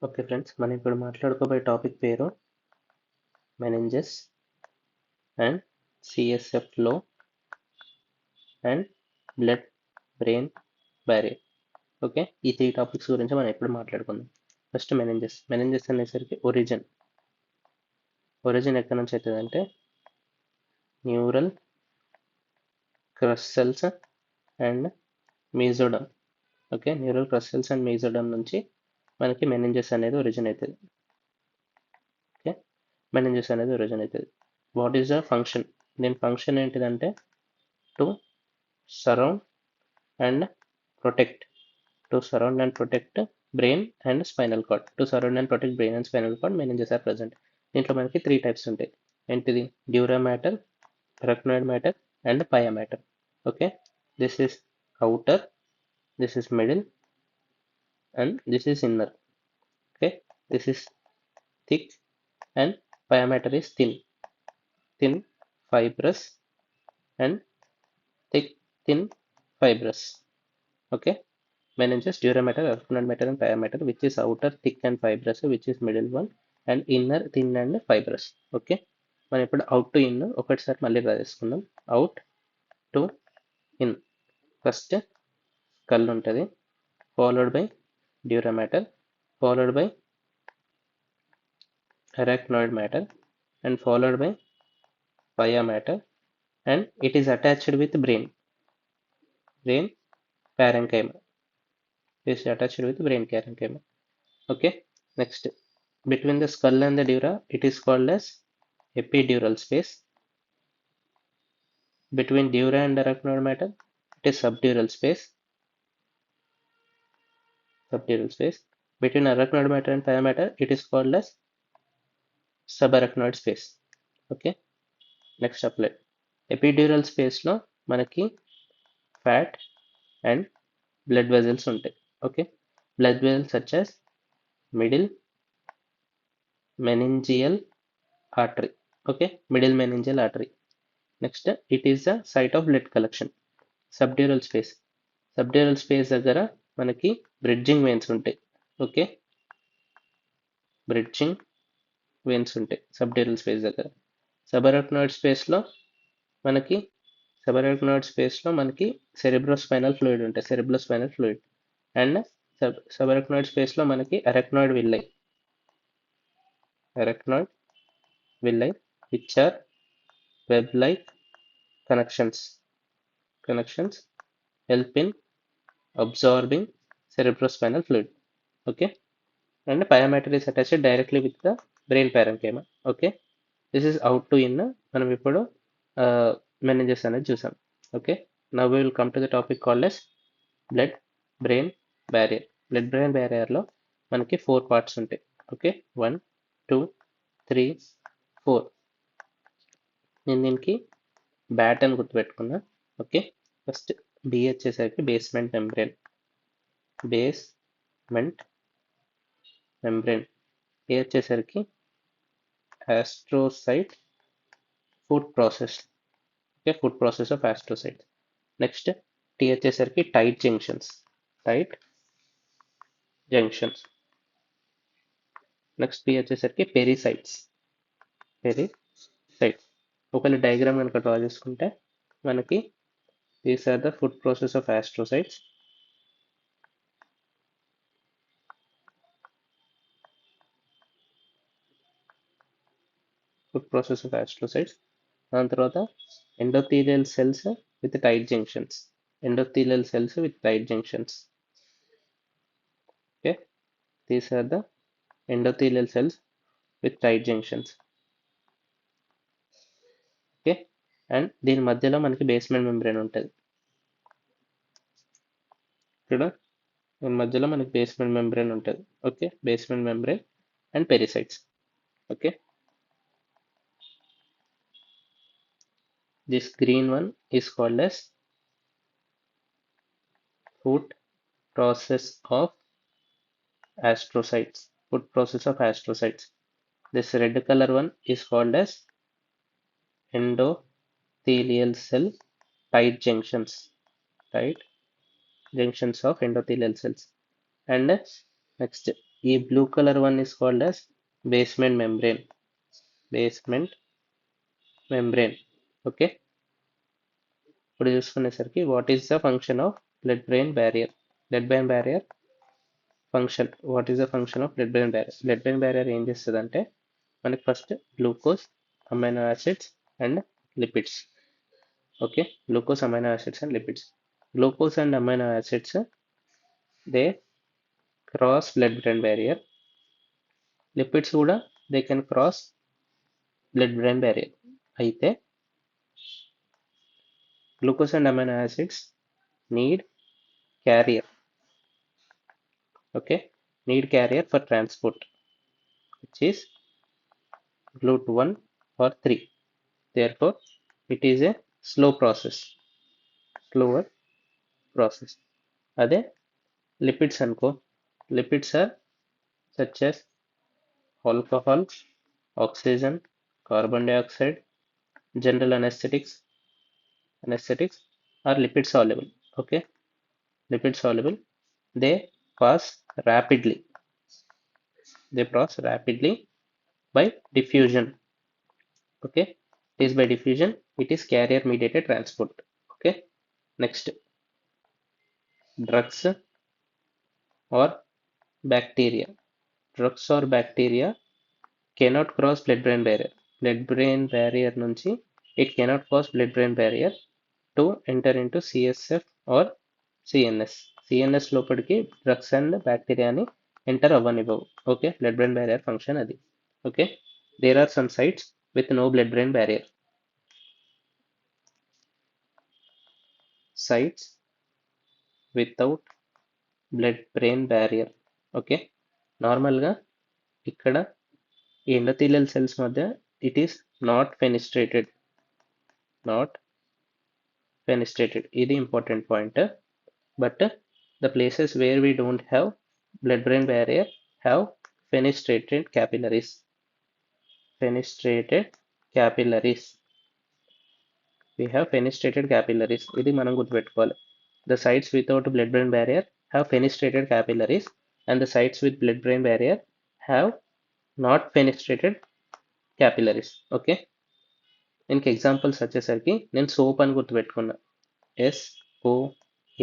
Okay friends, మనం ఇప్పుడు మాట్లాడుకోబోయే టాపిక్ పేరు మెనింజెస్ అండ్ సిఎస్ఎఫ్లో and blood brain barrier. Okay, ఈ 3 టాపిక్స్ గురించి మనం ఇప్పుడు మాట్లాడుకుందాం. ఫస్ట్ మెనింజెస్ అనేసరికి ఒరిజిన్ ఎక్కడి నుంచి అవుతుందంటే neural crests and mesoderm. Okay, neural crests and mesoderm నుంచి మనకి మెనింజెస్ అనేది ఒరిజిన్ అవుతుంది. ఓకే, మెనింజెస్ అనేది ఒరిజిన్ అవుతుంది. What is the function? దీని ఫంక్షన్ ఏంటిదంటే to surround and protect brain and spinal cord. Meninges are present. దీంట్లో మనకి 3 టైప్స్ ఉంటాయి. ఏంటిది? Dura mater, arachnoid mater and pia mater. Okay, this is outer, this is middle and this is inner. Okay, this is thick and pia matter is thin fibrous and thin fibrous. Okay, meninges, dura matter, arachnoid matter and pia matter, which is outer thick and fibrous, which is middle one, and inner thin and fibrous. Okay, మనం ఇప్పుడు out to in ఒకటిసారి మళ్ళీ రాసుకుందాం. Out to in. First skull ఉంటుంది, followed by dura mater, followed by arachnoid matter and followed by pia matter, and it is attached with brain parenchyma. Is attached with brain parenchyma. Okay, next, between the skull and the dura, it is called as epidural space. Between dura and arachnoid matter, it is subdural space. Between arachnoid matter and pia matter, it is called as subarachnoid space. Okay, next apply. Epidural space లో మనకి fat and blood vessels ఉంటాయి. Okay, blood vessels such as middle meningeal artery. Okay, middle meningeal artery. Next, it is the site of blood collection. Subdural space దగ్గర మనకి bridging veins ఉంటాయి. Okay, bridging veins ఉంటాయి subdural space దగ్గర. సబరక్నాయిడ్ స్పేస్లో మనకి cerebrospinal fluid ఉంటాయి, and సబరక్నాయిడ్ స్పేస్లో మనకి అరక్నాయిడ్ విల్లై, which are web-like connections help in absorbing cerebrospinal fluid. Okay, and pia matter is attached directly with the brain parenchyma. Okay, this is out to in. మనం ఇప్పుడు meninges అనేది చూసాం. Okay, now we will come to the topic called as blood brain barrier. blood brain barrier లో మనకి 4 parts ఉంటాయి. Okay, 1 2 3 4. నేను దీనికి bat అని గుర్తుపెట్టుకున్నా. ఓకే, ఫస్ట్ బి వచ్చేసరికి బేస్మెంట్ మెంబ్రేన్. ఏ వచ్చేసరికి astrocyte foot process. Okay, foot process of astrocyte. Next T వచ్చేసరికి టైట్ జంక్షన్స్. నెక్స్ట్ పి వచ్చేసరికి పెరిసైట్స్. ఒకవేళ డయాగ్రామ్ కనుక డ్రా చేసుకుంటే మనకి these are the foot process of astrocytes. దాని తర్వాత endothelial cells with tight junctions. Okay, these are the endothelial cells with tight junctions. Okay, and దీని మధ్యలో మనకి బేస్మెంట్ మెంబ్రేన్ ఉంటుంది. ఇక్కడ దీని మధ్యలో మనకి బేస్మెంట్ మెంబ్రేన్ ఉంటుంది. Okay, basement membrane and pericytes. Okay, this green one is called as food process of astrocytes. This red color one is called as endothelial cell tight junctions of endothelial cells. And next, ఈ blue color one is called as basement membrane. Basement membrane. Okay. ఇప్పుడు చూసుకునేసరికి what is the function of blood brain barrier. Blood brain barrier function. What is the function of blood brain barrier? Blood brain barrier ఏం చేస్తుందంటే మనకి first glucose, amino acids and lipids. Okay, glucose, amino acids and lipids. Glucose and amino acids they cross blood brain barrier. Lipids కూడా they can cross blood brain barrier. అయితే glucose and amino acids need carrier. Okay, need carrier for transport, which is GLUT1 or 3. Therefore, it is a slower process. Ade lipids anko, lipids are such as alcohol, oxygen, carbon dioxide. General anesthetics are lipid soluble. Okay, lipid soluble. They pass rapidly by diffusion. Okay, it is by diffusion. It is carrier mediated transport. Okay, next, drugs or bacteria. Drugs or bacteria cannot cross blood brain barrier. Blood brain barrier nunchi it cannot cross blood brain barrier to enter into CSF or CNS. CNS లోపలికి drugs and bacteria ni enter అవ్వనివ్వవు. Okay, blood brain barrier function అది. Okay, there are some sites with no blood brain barrier. Sites without blood brain barrier. Okay, నార్మల్గా ఇక్కడ ఈ endothelial cells మధ్య it is not ఫెనిస్ట్రేటెడ్. ఇది important point. But the places where we don't have blood brain barrier have fenestrated capillaries. We have fenestrated capillaries. ఇది మనం గుర్తుపెట్టుకోవాలి. The sites without blood brain barrier have fenestrated capillaries and the sites with blood brain barrier have not fenestrated capillaries. Okay, దీనికి examples వచ్చేసరికి నేను soap అని గుర్తుపెట్టుకున్నా. SOAP.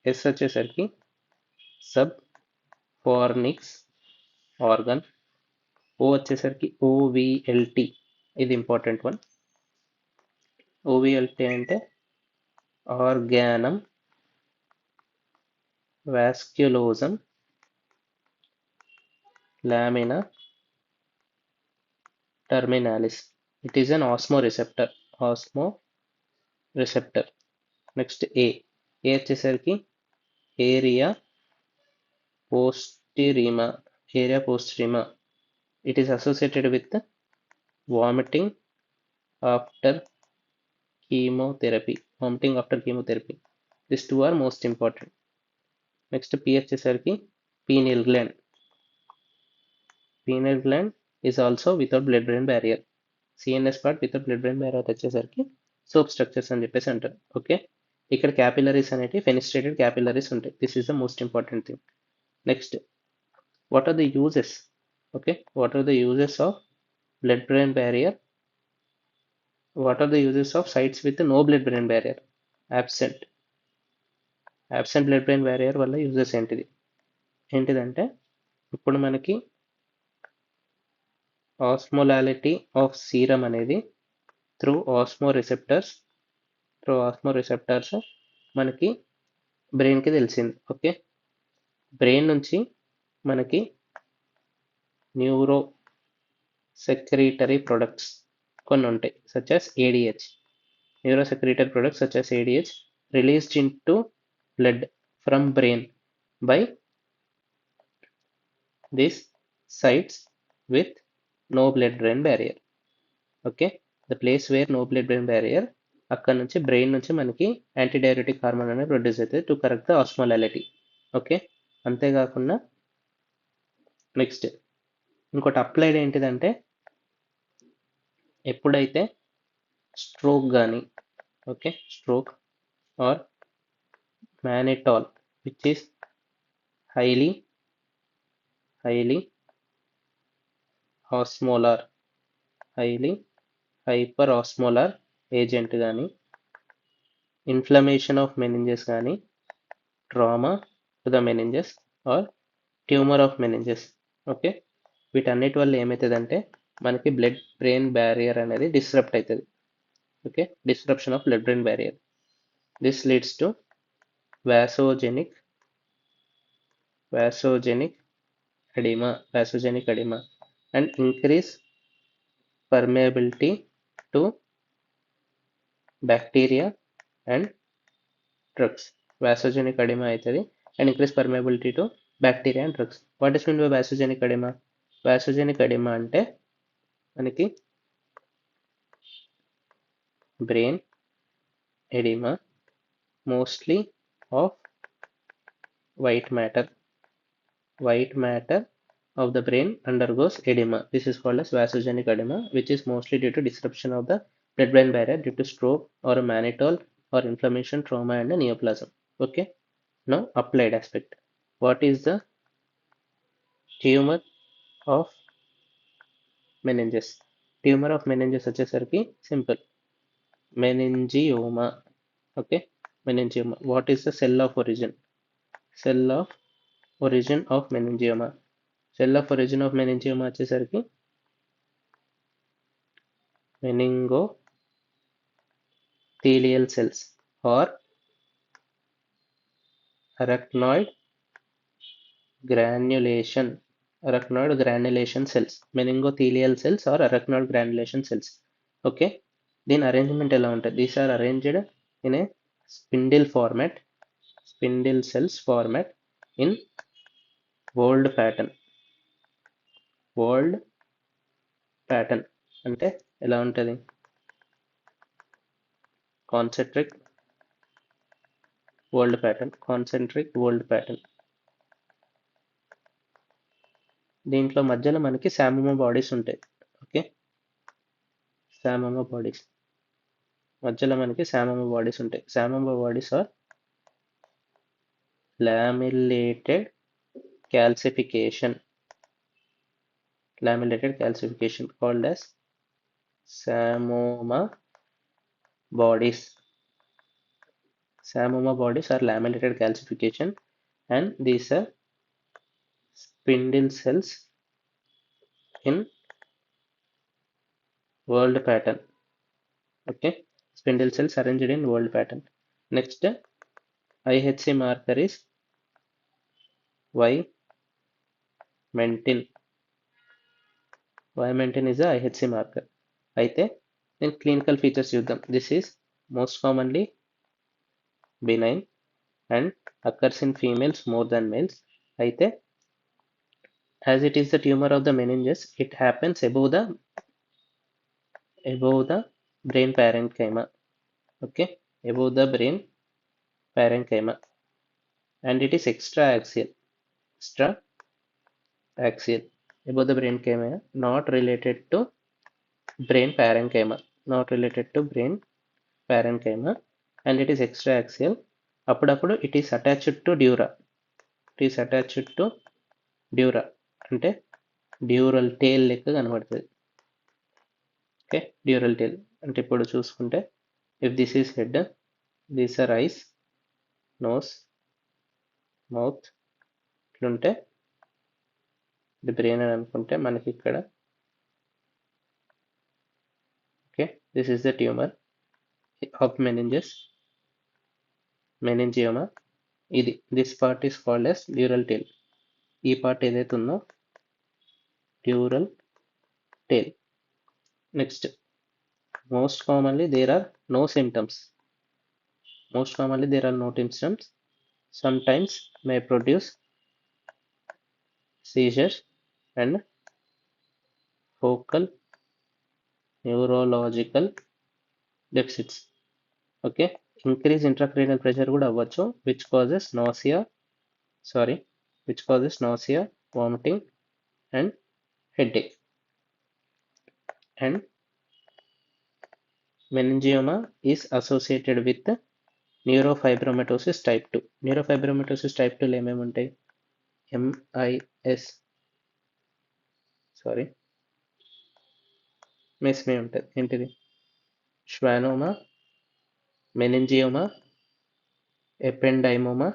S వచ్చేసరికి sub fornix organ. O వచ్చేసరికి OVLT. ఇది ఇంపార్టెంట్ వన్. OVLT అంటే organum vasculosum lamina terminalis. It is an osmoreceptor. Next A వచ్చేసరికి area postrema. It is associated with vomiting after chemotherapy. These two are most important. Next, P వచ్చేసరికి pineal gland. Pineal gland is also without blood brain barrier. CNS part without blood brain barrier వచ్చేసరికి soap structures అని చెప్పేసి అంటారు. Okay, ఇక్కడ capillaries అనేవి fenestrated capillaries ఉంటాయి. This is the most important thing. Next, what are the uses? Okay, what are the uses of blood brain barrier? What are the uses of sites with no blood brain barrier? Absent blood brain barrier వల్ల uses ఏంటిదంటే ఇప్పుడు మనకి osmolality of serum అనేది through ఆస్మోరిసెప్టర్స్ మనకి బ్రెయిన్కి తెలిసింది. Okay, brain నుంచి మనకి న్యూరో సెక్రీటరీ ప్రొడక్ట్స్ కొన్ని ఉంటాయి, such as ADH. Neuro secretory products such as ADH released into blood from brain by these sites with no blood brain barrier. Okay, the place where no blood brain barrier, అక్కడ నుంచి brain నుంచి మనకి antidiuretic hormone అనేది produce అవుతుంది to correct the osmolality. Okay, అంతేకాకుండా next ఇంకోటి applied ఏంటిదంటే ఎప్పుడైతే స్ట్రోక్ కానీ, okay, stroke or mannitol which is highly highly osmolar, highly hyperosmolar agent కానీ, ఇన్ఫ్లమేషన్ ఆఫ్ మెనింజెస్ కానీ, trauma to the meninges or tumour of meninges. Okay, వీటన్నిటి వల్ల ఏమవుతుందంటే మనకి బ్లడ్ బ్రెయిన్ బ్యారియర్ అనేది డిస్రప్ట్ అవుతుంది. Okay, disruption of blood brain barrier. This leads to vasogenic edema and increase permeability to bacteria and drugs. Vasogenic edema అవుతుంది and increase permeability to bacteria and drugs. What is meant by vasogenic edema? Vasogenic edema అంటే మనకి brain edema, mostly of white matter of the brain undergoes edema. This is called as vasogenic edema, which is mostly due to disruption of the blood-brain barrier due to stroke or a mannitol or inflammation, trauma, and a neoplasm. Okay, now applied aspect. What is the tumor of meninges? Tumor of meninges వచ్చేసరికి simple, meningioma. Okay, meningioma. What is the cell of origin? Cell of origin of meningioma. Cell of origin of meningioma వచ్చేసరికి meningothelial cells or arachnoid granulation cells. Meningothelial cells or arachnoid granulation cells. Okay, దీని arrangement ఎలా ఉంటుంది? These are arranged in a spindle cells format in whorled pattern. అంటే ఎలా ఉంటుంది? concentric whorled pattern. దీంట్లో మధ్యలో మనకి సామోమా బాడీస్ ఉంటాయి. ఓకే, సామోమా బాడీస్ మధ్యలో మనకి సామోమా బాడీస్ ఉంటాయి. Psammoma bodies are lamellated calcification called as Samoma bodies. Samoma bodies are lamellated calcification and these are spindle cells in whorled pattern. Okay, spindle cells arranged in whorled pattern. Next, IHC marker is Vimentin. Vimentin is a IHC marker. అయితే నేను clinical features చూద్దాం. This is most commonly benign and occurs in females more than males. అయితే as it is the tumor of the meninges, it happens above the brain parenchyma. Okay, above the brain parenchyma, and it is extraaxial above the brain parenchyma, not related to brain parenchyma, and it is extraaxial. అప్పుడప్పుడు it is attached to dura. అంటే dural tail లెక్క కనబడుతుంది. Okay, dural tail అంటే ఇప్పుడు చూసుకుంటే if this is head, these are eyes, nose, mouth, ఇట్లుంటే ఇది brain అని అనుకుంటే మనకి ఇక్కడ okay, this is the tumour of meningioma. ఇది this part is called as dural tail. ఈ పార్ట్ ఏదైతే ఉందో dural tail. Next, most commonly there are no symptoms. Sometimes may produce seizures and focal neurological deficits. Okay, increase intracranial pressure కూడా అవ్వచ్చు, which causes nausea, vomiting and headache. And meningioma is associated with neurofibromatosis type 2. Neurofibromatosis type 2 లో ఏమేమి ఉంటాయి? MIS, sorry, మెస్మే ఉంటుంది. ఏంటిది? శ్వానోమా, meningioma, ఎపెండైమోమా,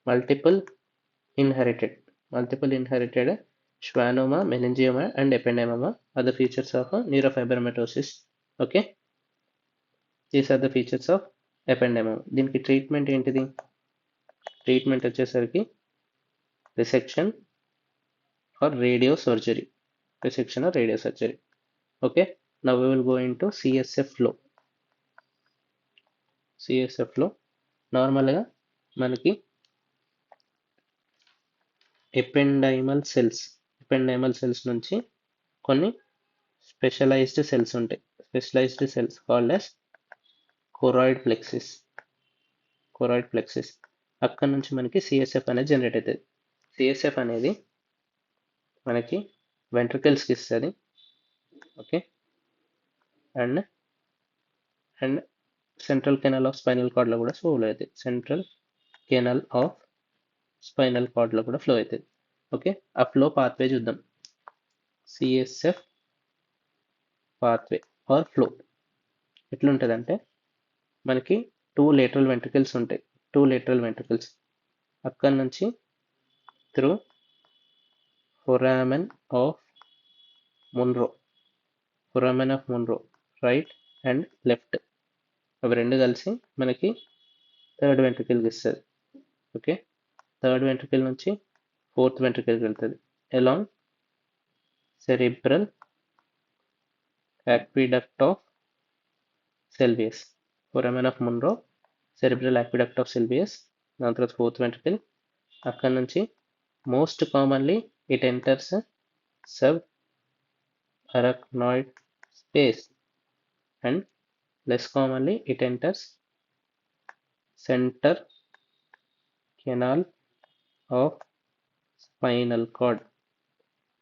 multiple inherited schwannoma, meningioma and ependymoma are the features of neurofibromatosis. Okay, these are the features of ependymoma. దీనికి treatment ఏంటిది? Treatment వచ్చేసరికి resection or radio surgery. Okay, now we will go into CSF flow. నార్మల్గా మనకి ఎపెండైమల్ cells నుంచి కొన్ని specialized cells ఉంటాయి. Specialized cells called as choroid plexus. అక్కడ నుంచి మనకి సిఎస్ఎఫ్ అనేది జనరేట్ అవుతుంది. సిఎస్ఎఫ్ అనేది మనకి వెంట్రికల్స్కి ఇస్తుంది. Okay, and central canal of spinal కార్డ్లో కూడా ఫ్లో అవుతుంది. ఫ్లో అవుతుంది. ఓకే, ఆ ఫ్లో పాత్వే చూద్దాం. సిఎస్ఎఫ్ పాత్వే ఆర్ ఫ్లో ఎట్లుంటుందంటే మనకి 2 lateral ventricles ఉంటాయి. అక్కడ నుంచి through foramen of Monro right and left, అవి రెండు కలిసి మనకి థర్డ్ వెంట్రికల్కి ఇస్తుంది. ఓకే, థర్డ్ వెంట్రికల్ నుంచి ఫోర్త్ వెంట్రికల్కి వెళ్తుంది. Along cerebral aqueduct of Sylvius, foramen of Monro, cerebral aqueduct of Sylvius, దాని తర్వాత ఫోర్త్ వెంట్రికల్. అక్కడ నుంచి most commonly it enters sub arachnoid space and less commonly it enters center canal of spinal cord.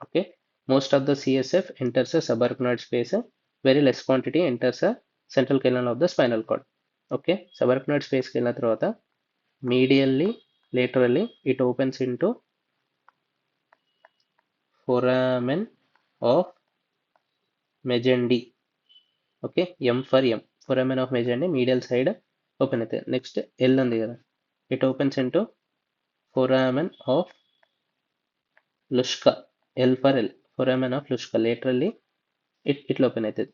Okay, most of the CSF enters a subarachnoid space, very less quantity enters a central canal of the spinal cord. Okay, subarachnoid space కి వెళ్ళిన తర్వాత medially laterally it opens into foramen of Magendie. Okay, M for M, foramen of Magendie medial side open అవుతుంది. Next L ఉంది కదా, it opens into foramen of Luschka, L for L, foramen of Luschka, laterally it open అవుతుంది.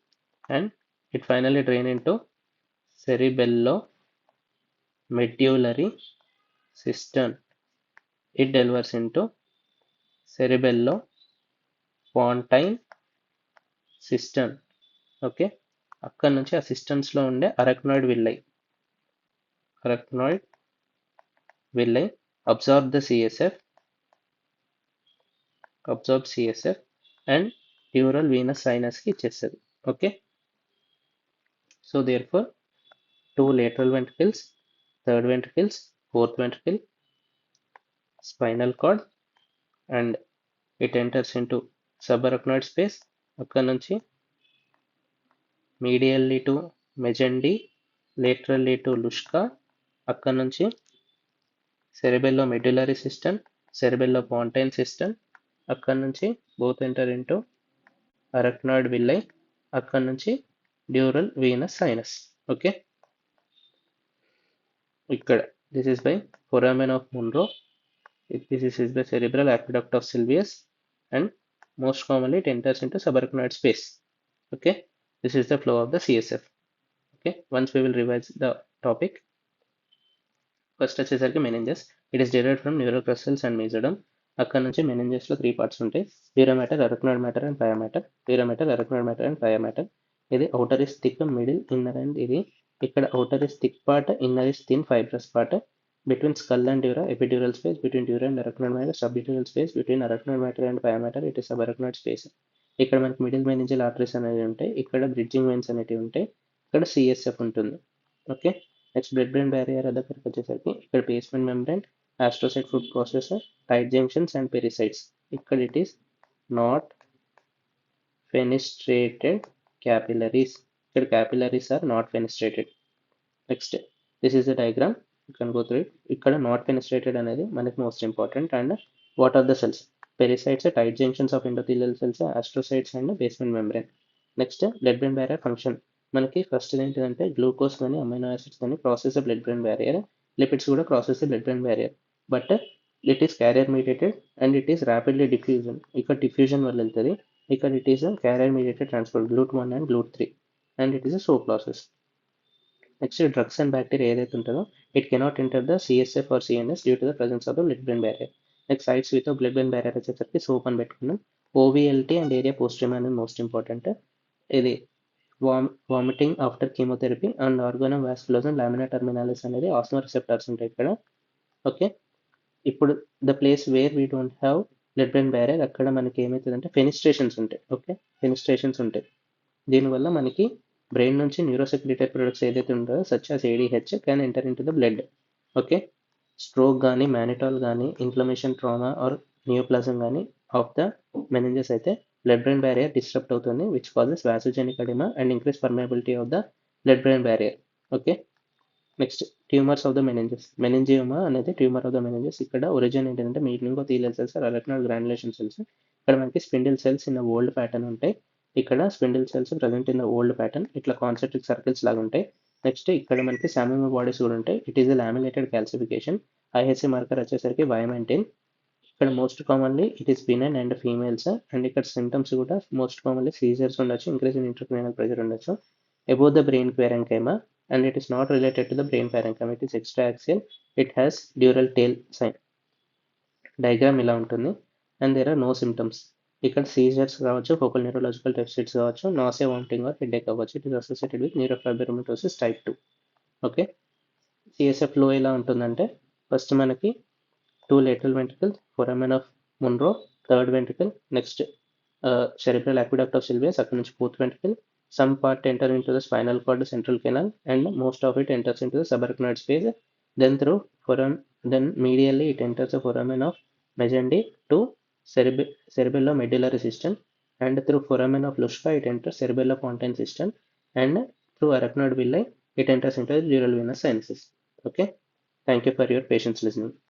And it finally drain into cerebellomedullary cistern. It delivers into cerebellopontine cistern. Okay, అక్కడ నుంచి ఆ సిస్టమ్స్లో ఉండే arachnoid villi absorb CSF and dural venous సైనస్కి ఇచ్చేస్తుంది. Okay, so there four 2 lateral ventricles, third ventricles, fourth ventricle, spinal cord, and it enters into subarachnoid space. అక్కడ నుంచి medially to Magendie, laterally to Luschka, అక్కడ నుంచి cerebellomedullary cistern, cerebellopontine cistern, అక్కడ నుంచి both enter into arachnoid villi, అక్కడ నుంచి dural Venus sinus. Okay, ఇక్కడ this is by foramen of Monro, this is by cerebral aqueduct of Sylvius, and most commonly it enters into subarachnoid space. Okay, this is the flow of the CSF. Okay, once we will revise the topic. First వచ్చేసరికి meninges. It is derived from neural crystals and mesoderm. అక్కడ నుంచి meninges లో 3 parts ఉంటాయి: dura matter, arachnoid matter and pia matter. Dura matter, arachnoid matter and pia matter. ఇది outer is thick, middle, inner and ఇది ఇక్కడ outer is thick part, inner is thin fibrous part. Between skull and dura, epidural space. Between dura and arachnoid matter, subepidural space. Between arachnoid matter and pia matter, it is subarachnoid space. ఇక్కడ మనకి middle meningeal arteries అనేవి ఉంటాయి, ఇక్కడ bridging veins అనేవి ఉంటాయి, ఇక్కడ CSF ఉంటుంది. Okay, next blood brain barrier దగ్గరికి వచ్చేసరికి ఇక్కడ basement membrane, astrocyte foot processes, tight junctions and pericytes. ఇక్కడ it is not fenestrated capillaries. ఇక్కడ capillaries are not fenestrated. Next this is the diagram, you can go through it. ఇక్కడ not fenestrated అనేది మనకి most important. And what are the cells? Pericytes, tight junctions of endothelial cells, astrocytes and basement membrane. Next blood brain barrier function. మనకి first ఏంటంటే glucose కానీ amino acids కానీ crosses blood brain barrier, lipids కూడా crosses blood brain barrier, but it is carrier mediated and it is rapidly diffusion. ఇక్కడ diffusion వల్ల వెళ్తుంది, ఇక్కడ it is carrier mediated transport GLUT1 and GLUT3 and it is slow process. Next drugs and bacteria ఏదైతే ఉంటుందో it cannot enter the CSF or CNS due to the presence of the blood brain barrier. Next sites with blood brain barrier వచ్చేసరికి soap అని పెట్టుకున్నాం. OVLT and area postrema అనేది most important. ఇది vomiting after chemotherapy and organo vascular lamina terminalis అనేది osmoreceptors ఉంటాయి ఇక్కడ. Okay, ఇప్పుడు the place where we don't have blood brain barrier అక్కడ మనకి ఏమవుతుందంటే ఫెనిస్ట్రేషన్స్ ఉంటాయి. ఓకే, ఫెనిస్ట్రేషన్స్ ఉంటాయి. దీనివల్ల మనకి బ్రెయిన్ నుంచి న్యూరోసెక్రిటరీ ప్రొడక్ట్స్ ఏదైతే ఉంటుందో such as ADH can enter in to the blood. Okay, stroke కానీ మ్యానిటాల్ కానీ ఇన్ఫ్లమేషన్ ట్రామా ఆర్ నియోప్లాజం కానీ ఆఫ్ ద మెనింజెస్ అయితే బ్లడ్ బ్రెయిన్ బ్యారియర్ డిస్టర్బ్ అవుతుంది which causes vasogenic edema and increase permeability of the blood brain barrier. Okay, next tumours of the meninges. Meningioma అనేది tumour of the meninges. ఇక్కడ origin ఏంటంటే meningothelial cells or arachnoid granulation cells. ఇక్కడ మనకి spindle cells in old pattern ఉంటాయి. ఇక్కడ spindle cells present in the old pattern ఇట్లా concentric circles లాగా ఉంటాయి. నెక్స్ట్ ఇక్కడ మనకి సామ్యూమో బాడీస్ కూడా ఉంటాయి. It is laminated calcification. IHC marker వచ్చేసరికి బయోమెంటిన్. ఇక్కడ most commonly it is benign and females. And ఇక్కడ సిమ్టమ్స్ కూడా మోస్ట్ కామన్లీ సీజర్స్ ఉండొచ్చు, ఇంక్రీజ్ ఇన్ ఇంట్రాక్రనియల్ ప్రెషర్ ఉండొచ్చు. Above the brain parenchyma and it is not related to the brain parenchyma, it is extraaxial, it has dural tail sign. Diagram ఇలా ఉంటుంది and there are no symptoms. ఇక్కడ seizures కావచ్చు, focal neurological deficits కావచ్చు, nausea, vomiting or headache అవ్వచ్చు. It is associated with neurofibromatosis type 2. Okay, CSF flow ఎలా ఉంటుందంటే first మనకి 2 lateral ventricles, foramen of Monro, third ventricle, next cerebral aqueduct of Sylvius, అక్కడ నుంచి fourth ventricle, some part enter into the spinal cord, central canal, and most of it enters into the subarachnoid space. Then through then medially it enters the foramen of Magendie to cerebellomedullary system, and through foramen of Luschka it enters cerebellopontine system, and through arachnoid villi it enters into the dural venous sinuses. Okay, thank you for your patience listening.